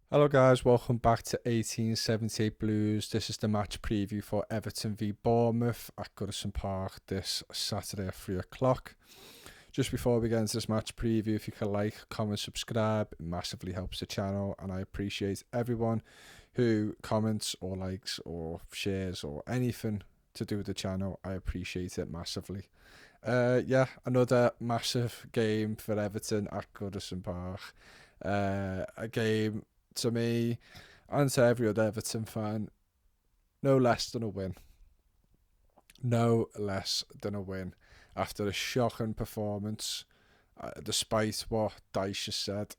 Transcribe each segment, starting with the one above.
Hello guys, welcome back to 1878 Blues. This is the match preview for Everton v Bournemouth at Goodison Park this Saturday at 3 o'clock. Just before we get into this match preview, if you could like, comment, subscribe, it massively helps the channel, and I appreciate everyone who comments or likes or shares or anything to do with the channel. I appreciate it massively. Another massive game for Everton at Goodison Park. A game to me and to every other Everton fan, no less than a win. No less than a win after a shocking performance, despite what Dyche has said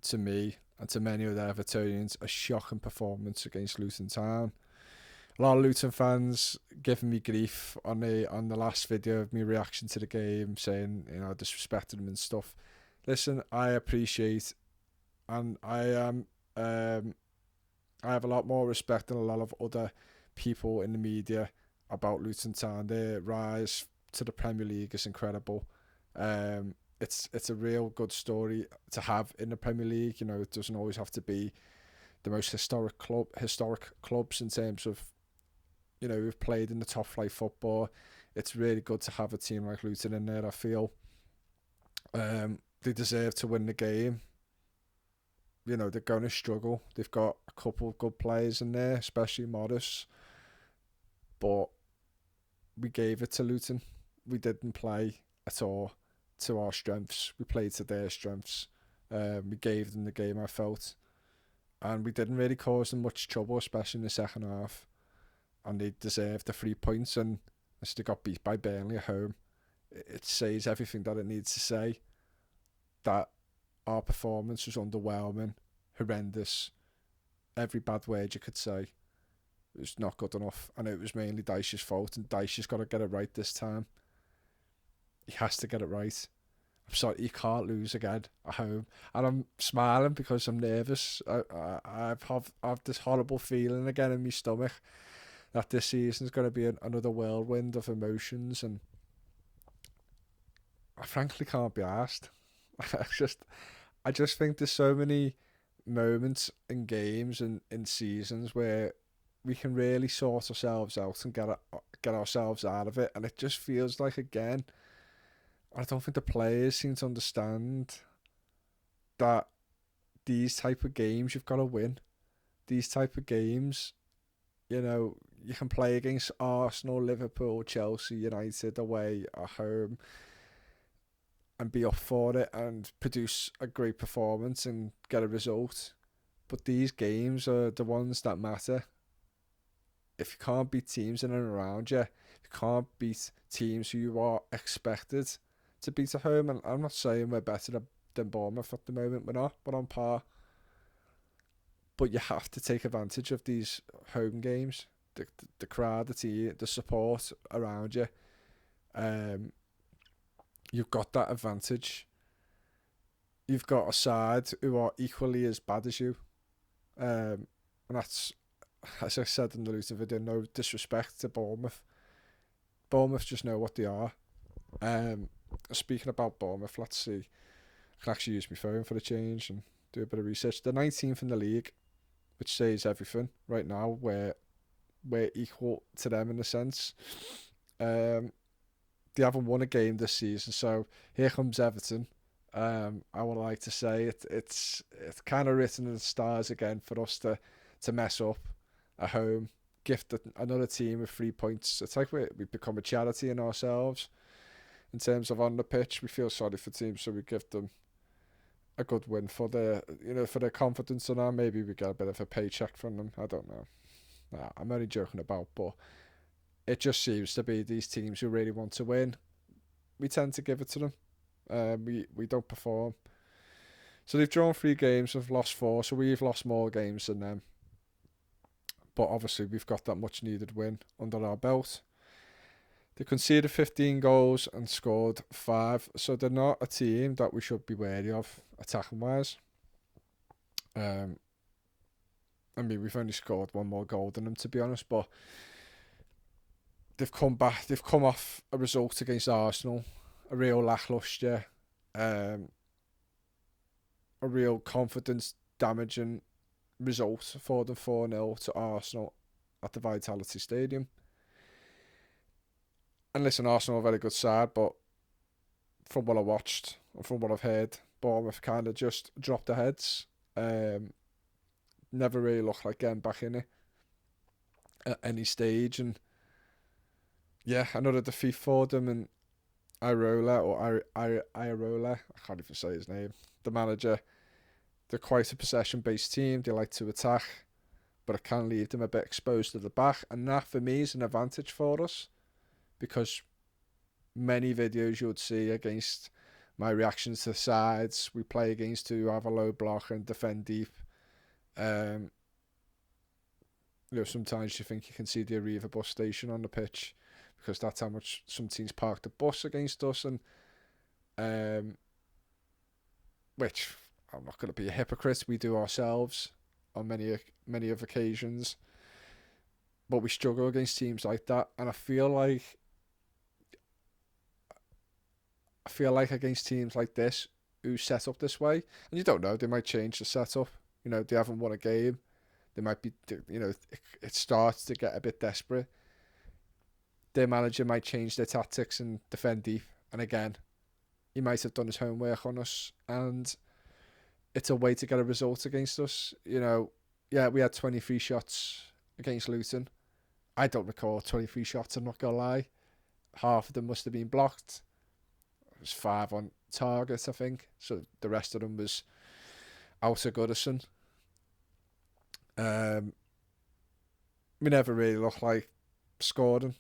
to me and to many other Evertonians, a shocking performance against Luton Town. A lot of Luton fans giving me grief on the last video of me reaction to the game, saying, disrespecting them and stuff. Listen, I appreciate, and I have a lot more respect than a lot of other people in the media about Luton Town. Their rise to the Premier League is incredible. It's a real good story to have in the Premier League. It doesn't always have to be the most historic clubs in terms of, who've played in the top flight football. It's really good to have a team like Luton in there, I feel. They deserve to win the game. They're going to struggle. They've got a couple of good players in there, especially Morris. But we gave it to Luton. We didn't play at all to our strengths. We played to their strengths. We gave them the game, I felt. And we didn't really cause them much trouble, especially in the second half. And they deserved the 3 points. And as they got beat by Burnley at home, it says everything that it needs to say. That our performance was underwhelming, horrendous, every bad word you could say. It was not good enough, and it was mainly Dyche's fault, and Dyche's got to get it right this time. He has to get it right. I'm sorry, he can't lose again at home. And I'm smiling because I'm nervous. I've this horrible feeling again in my stomach that this season's going to be another whirlwind of emotions, and I frankly can't be asked. I just think there's so many moments in games and in seasons where we can really sort ourselves out and get ourselves out of it, and it just feels like, again, I don't think the players seem to understand that these type of games you've got to win. These type of games, you can play against Arsenal, Liverpool, Chelsea, United away, at home, and be up for it and produce a great performance and get a result. But these games are the ones that matter. If you can't beat teams in and around you, if you can't beat teams who you are expected to beat at home, and I'm not saying we're better than Bournemouth at the moment, we're not, we're on par. But you have to take advantage of these home games, the crowd, the team, the support around you. You've got that advantage. You've got a side who are equally as bad as you. And that's, as I said in the Luton video, no disrespect to Bournemouth. Bournemouth just know what they are. Speaking about Bournemouth, let's see. I can actually use my phone for a change and do a bit of research. They're 19th in the league, which says everything right now. We're equal to them in a sense. They haven't won a game this season, so here comes Everton. I would like to say it's kind of written in the stars again for us to mess up at home, gift another team with 3 points. It's like we've become a charity in ourselves in terms of on the pitch. We feel sorry for teams, so we give them a good win for their confidence, and maybe we get a bit of a paycheck from them. I don't know. Nah, I'm only joking about, but it just seems to be these teams who really want to win. We tend to give it to them. We don't perform. So they've drawn 3 games, we've lost 4, so we've lost more games than them. But obviously we've got that much needed win under our belt. They conceded 15 goals and scored 5, so they're not a team that we should be wary of attacking wise. We've only scored 1 more goal than them, to be honest, but they've come back. They've come off a result against Arsenal, a real lacklustre, a real confidence damaging result for them, 4-0 to Arsenal at the Vitality Stadium. And listen, Arsenal are a very good side, but from what I watched and from what I've heard, Bournemouth kind of just dropped their heads. Never really looked like getting back in it at any stage. And yeah, another defeat for them. And Irola, I can't even say his name, the manager, they're quite a possession-based team. They like to attack, but it can leave them a bit exposed to the back. And that, for me, is an advantage for us, because many videos you would see against my reactions to the sides we play against to have a low block and defend deep. Sometimes you think you can see the Arriva bus station on the pitch, because that's how much some teams park the bus against us, and which, I'm not going to be a hypocrite, we do ourselves on many of occasions, but we struggle against teams like that. And I feel like against teams like this who set up this way, and you don't know, they might change the setup. They haven't won a game. They might be, it starts to get a bit desperate. Their manager might change their tactics and defend deep. And again, he might have done his homework on us, and it's a way to get a result against us. Yeah, we had 23 shots against Luton. I don't recall 23 shots, I'm not going to lie. Half of them must have been blocked. It was 5 on target, I think. So the rest of them was out of Goodison. We never really looked like scoring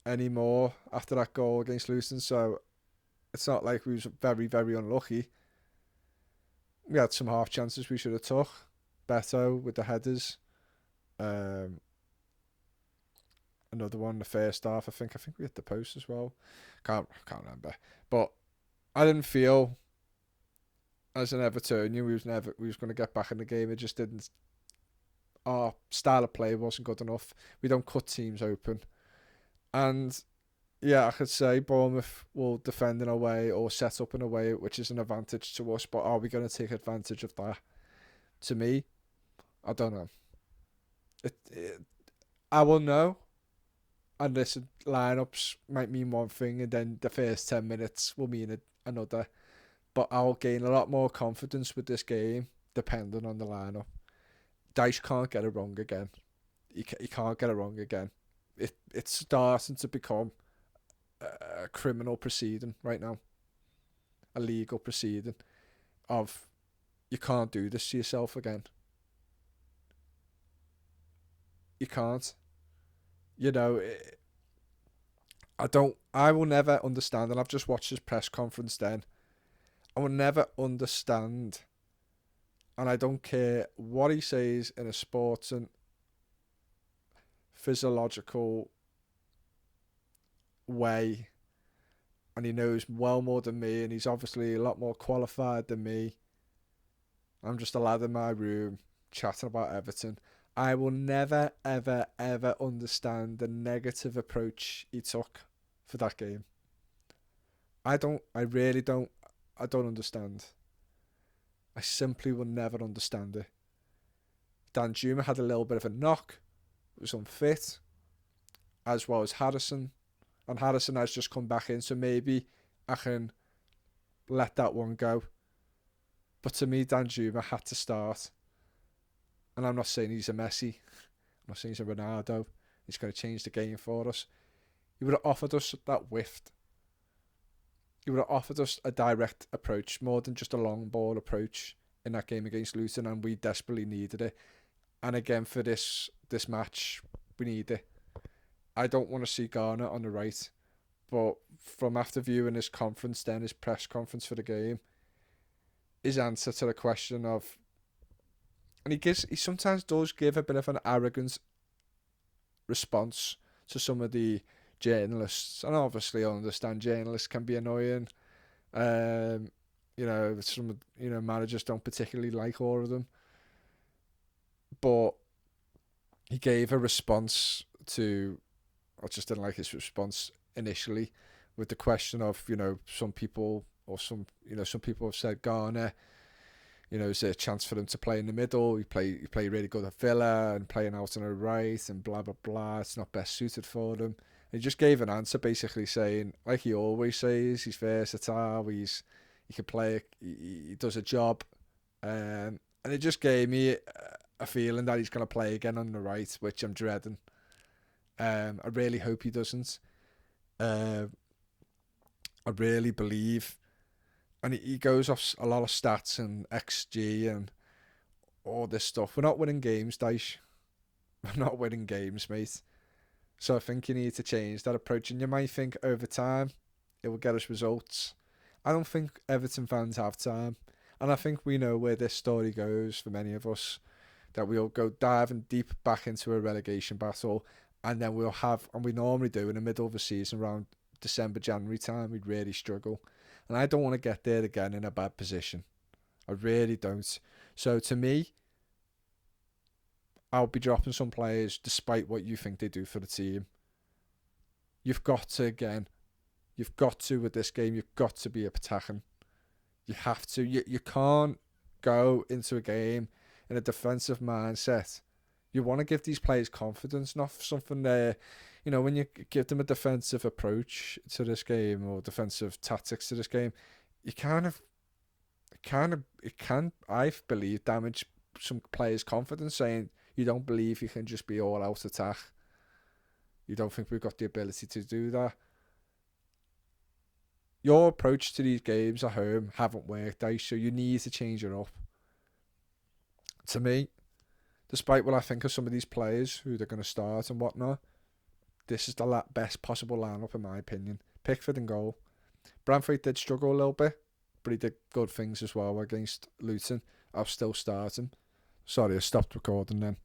anymore after that goal against Luton, so it's not like we was very, very unlucky. We had some half chances we should have took. Beto with the headers. Another one in the first half. I think we hit the post as well. Can't remember. But I didn't feel, as an Evertonian, we was going to get back in the game. It just didn't. Our style of play wasn't good enough. We don't cut teams open. And yeah, I could say Bournemouth will defend in a way or set up in a way which is an advantage to us, but are we going to take advantage of that? To me, I don't know. I will know, and this lineups might mean one thing, and then the first 10 minutes will mean another. But I'll gain a lot more confidence with this game depending on the lineup. Dyche can't get it wrong again. He can't get it wrong again. It's starting to become a criminal proceeding right now. A legal proceeding of, you can't do this to yourself again. You can't. I will never understand, and I've just watched his press conference then. I will never understand, and I don't care what he says in a sports and physiological way, and he knows well more than me, and he's obviously a lot more qualified than me. I'm just a lad in my room chatting about Everton. I will never, ever, ever understand the negative approach he took for that game. I really don't. I don't understand. I simply will never understand it. Dan Juma had a little bit of a knock. Was unfit, as well as Harrison. And Harrison has just come back in, so maybe I can let that one go. But to me, Dan Juma had to start. And I'm not saying he's a Messi. I'm not saying he's a Ronaldo. He's going to change the game for us. He would have offered us that whiff. He would have offered us a direct approach, more than just a long ball approach in that game against Luton, and we desperately needed it. And again, for this match, we need it. I don't want to see Garner on the right, but from after viewing his press conference for the game, his answer to the question of, and he sometimes does give a bit of an arrogant response to some of the journalists, and obviously I understand journalists can be annoying. Some managers don't particularly like all of them, but he gave a response to, I just didn't like his response initially, with the question of, some people have said Garner, is there a chance for him to play in the middle? He play really good at Villa and playing out on the right and blah blah blah. It's not best suited for him. He just gave an answer basically saying, like he always says, he's versatile. He can play. He does a job, and it just gave me a feeling that he's going to play again on the right, which I'm dreading. I really hope he doesn't. I really believe, and he goes off a lot of stats and XG and all this stuff. We're not winning games, Dyche. We're not winning games, mate. So I think you need to change that approach. And you might think over time it will get us results. I don't think Everton fans have time. And I think we know where this story goes for many of us. That we'll go diving deep back into a relegation battle. And then we'll have, and we normally do in the middle of the season, around December, January time, we'd really struggle. And I don't want to get there again in a bad position. I really don't. So to me, I'll be dropping some players despite what you think they do for the team. You've got to, with this game, you've got to be attacking. You have to. You can't go into a game in a defensive mindset. You want to give these players confidence, not something there. When you give them a defensive approach to this game or defensive tactics to this game, it can, I believe, damage some players' confidence, saying you don't believe you can just be all out attack. You don't think we've got the ability to do that. Your approach to these games at home haven't worked, Dyche, so you need to change it up. To me, despite what I think of some of these players, who they're going to start and whatnot, this is the best possible lineup in my opinion. Pickford in goal. Branthwaite did struggle a little bit, but he did good things as well against Luton. I'll still start him. Sorry, I stopped recording then.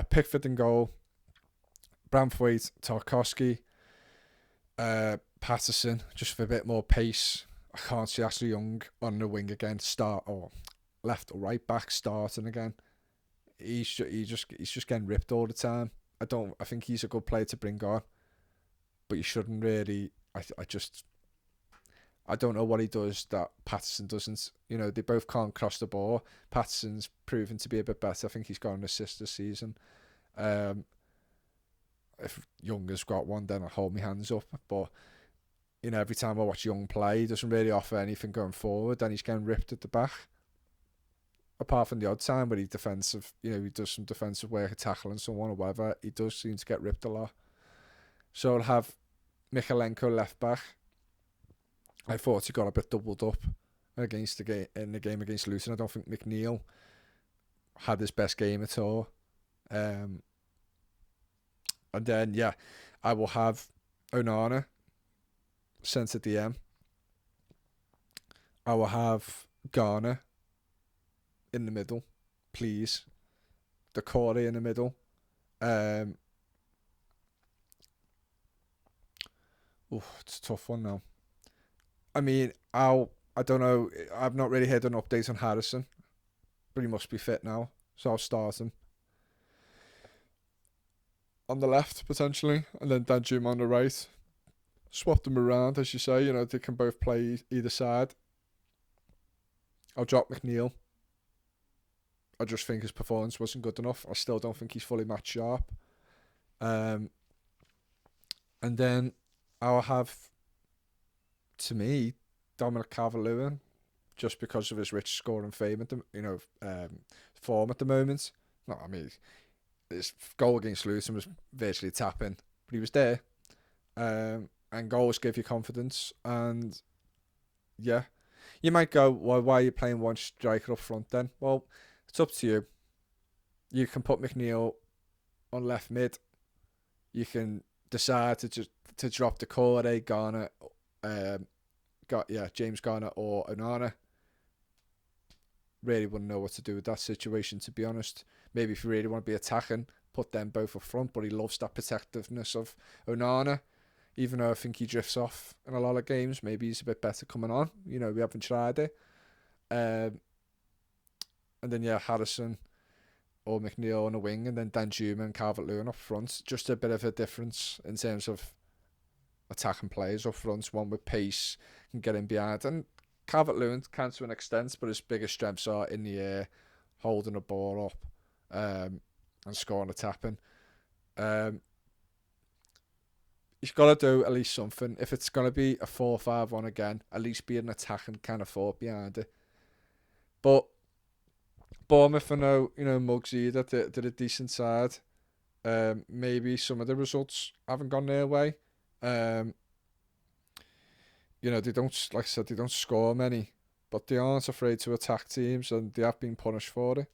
Pickford in goal. Branthwaite, Tarkowski, Patterson, just for a bit more pace. I can't see Ashley Young on the wing again, left or right back starting again. He's just getting ripped all the time. I think he's a good player to bring on, but you shouldn't really. I don't know what he does that Patterson doesn't. They both can't cross the ball. Patterson's proven to be a bit better. I think he's got an assist this season. If Young has got one, then I hold my hands up. But every time I watch Young play, he doesn't really offer anything going forward, and he's getting ripped at the back. Apart from the odd time where he does some defensive work, tackling someone or whatever, he does seem to get ripped a lot. So I'll have Mikalenko left back. I thought he got a bit doubled up in the game against Luton. I don't think McNeil had his best game at all. And then, I will have Onana centre DM. I will have Garner in the middle, please. Decore in the middle. It's a tough one now. I mean, I don't know. I've not really heard an update on Harrison, but he must be fit now, so I'll start him on the left potentially, and then Danjuma on the right. Swap them around, as you say. They can both play either side. I'll drop McNeil. I just think his performance wasn't good enough. I still don't think he's fully match sharp. And then I'll have, to me, Dominic Calvert-Lewin, just because of his rich scoring fame form at the moment. No, I mean, his goal against Luton was virtually tapping, but he was there. And goals give you confidence. And you might go, well, why are you playing one striker up front then? Well, it's up to you. You can put McNeil on left mid. You can decide to drop Decore, Garner, James Garner or Onana. Really wouldn't know what to do with that situation, to be honest. Maybe if you really want to be attacking, put them both up front, but he loves that protectiveness of Onana. Even though I think he drifts off in a lot of games, maybe he's a bit better coming on. We haven't tried it. And then, Harrison or McNeil on a wing, and then Danjuma and Calvert-Lewin up front. Just a bit of a difference in terms of attacking players up front. One with pace, can get in behind. And Calvert-Lewin can to an extent, but his biggest strengths are in the air, holding the ball up, and scoring a tapping. He's got to do at least something. If it's going to be a 4-5-1 again, at least be an attacking kind of thought behind it. But Bournemouth are no, mugs either. They're a decent side. Maybe some of the results haven't gone their way. They don't, like I said, they don't score many, but they aren't afraid to attack teams, and they have been punished for it.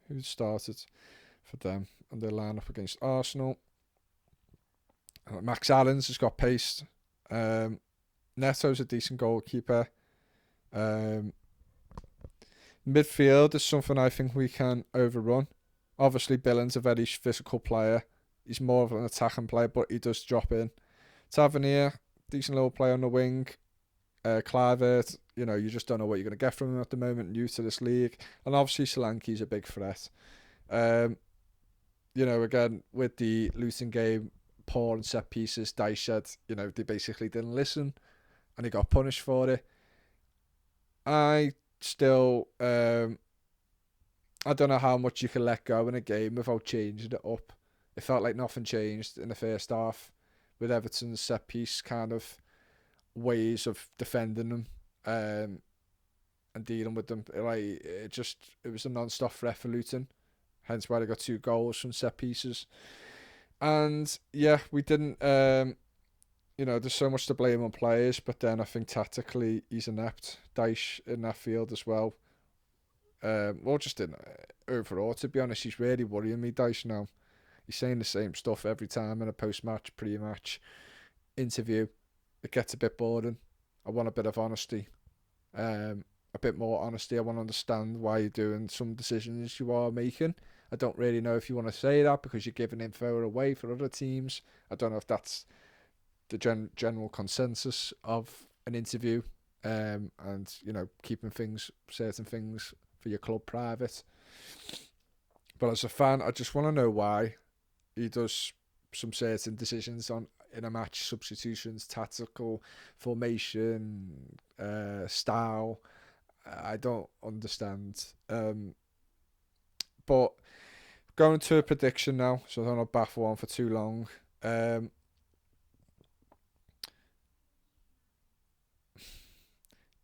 Who started for them and their lineup against Arsenal? Max Allen's has got pace. Neto's a decent goalkeeper. Midfield is something I think we can overrun. Obviously, Billen's a very physical player. He's more of an attacking player, but he does drop in. Tavernier, decent little player on the wing. Kluivert, you just don't know what you're going to get from him at the moment, new to this league. And obviously, Solanke's a big threat. Again, with the Luton game, poor and set pieces, Dyche said, they basically didn't listen, and he got punished for it. I still, I don't know how much you can let go in a game without changing it up. It felt like nothing changed in the first half with Everton's set piece kind of ways of defending them and dealing with them. It was a non-stop threat for Luton, hence why they got 2 goals from set pieces. And yeah, we didn't. There's so much to blame on players, but then I think tactically he's inept. Dyche in that field as well. Just in overall, to be honest, he's really worrying me, Dyche, now. He's saying the same stuff every time in a post-match, pre-match interview. It gets a bit boring. I want a bit of honesty. A bit more honesty. I want to understand why you're doing some decisions you are making. I don't really know if you want to say that because you're giving info away for other teams. I don't know if that's the general consensus of an interview, and keeping certain things for your club private. But as a fan, I just want to know why he does some certain decisions in a match, substitutions, tactical formation, style. I don't understand. But going to a prediction now, so I don't want to baffle on for too long. It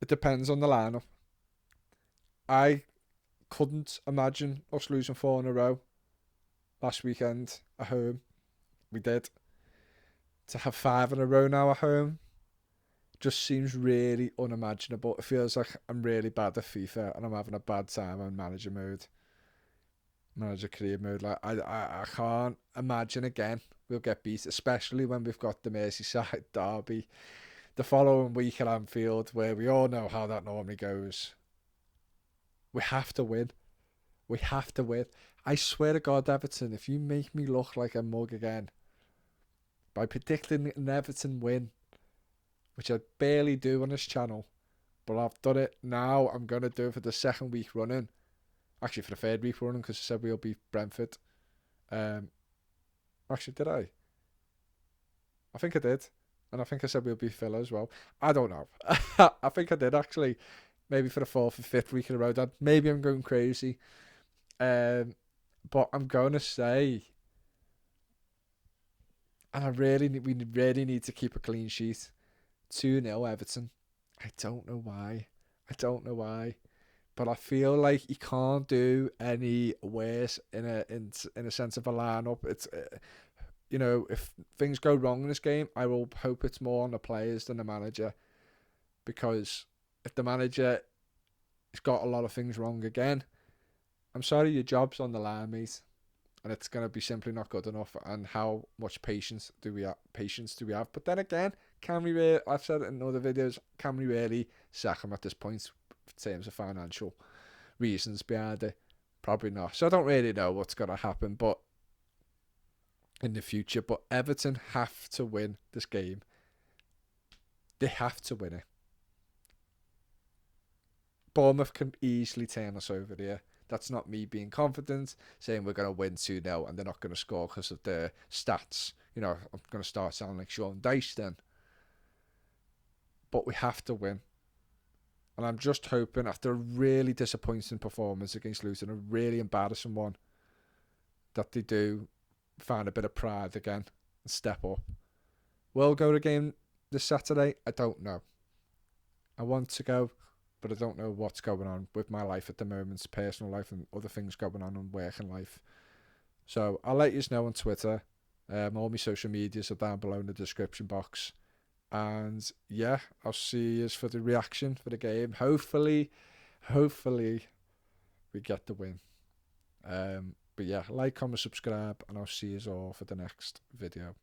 depends on the lineup. I couldn't imagine us losing 4 in a row last weekend at home. We did. To have 5 in a row now at home just seems really unimaginable. It feels like I'm really bad at FIFA and I'm having a bad time on manager career mode. Like I can't imagine again we'll get beat, especially when we've got the Merseyside derby the following week at Anfield, where we all know how that normally goes. We have to win. We have to win. I swear to God, Everton, if you make me look like a mug again by predicting an Everton win, which I barely do on this channel, but I've done it now, I'm going to do it for the 2nd week running. Actually, for the 3rd week running, because I said we'll beat Brentford. Actually, did I? I think I did. And I think I said we'll beat Villa as well. I don't know. I think I did, actually. Maybe for the 4th or 5th week in a row. Maybe I'm going crazy. But I'm going to say, and we really need to keep a clean sheet. 2-0 Everton. I don't know why. But I feel like he can't do any worse in a sense of a lineup. It's if things go wrong in this game, I will hope it's more on the players than the manager, because if the manager has got a lot of things wrong again, I'm sorry, your job's on the line, mate, and it's going to be simply not good enough. And how much patience do we have? But then again, can we really, I've said it in other videos, can we really sack him at this point in terms of financial reasons behind it? Probably not. So I don't really know what's going to happen, but in the future. But Everton have to win this game. They have to win it. Bournemouth can easily turn us over there. That's not me being confident, saying we're going to win 2-0 and they're not going to score because of their stats. I'm going to start sounding like Sean Dyche then. but we have to win. And I'm just hoping, after a really disappointing performance against Luton, a really embarrassing one, that they do find a bit of pride again and step up. Will go to the game this Saturday? I don't know. I want to go, but I don't know what's going on with my life at the moment, personal life and other things going on in working life. So I'll let you know on Twitter. All my social medias are down below in the description box. And yeah, I'll see you for the reaction for the game. Hopefully we get the win. But yeah, like, comment, subscribe, and I'll see you all for the next video.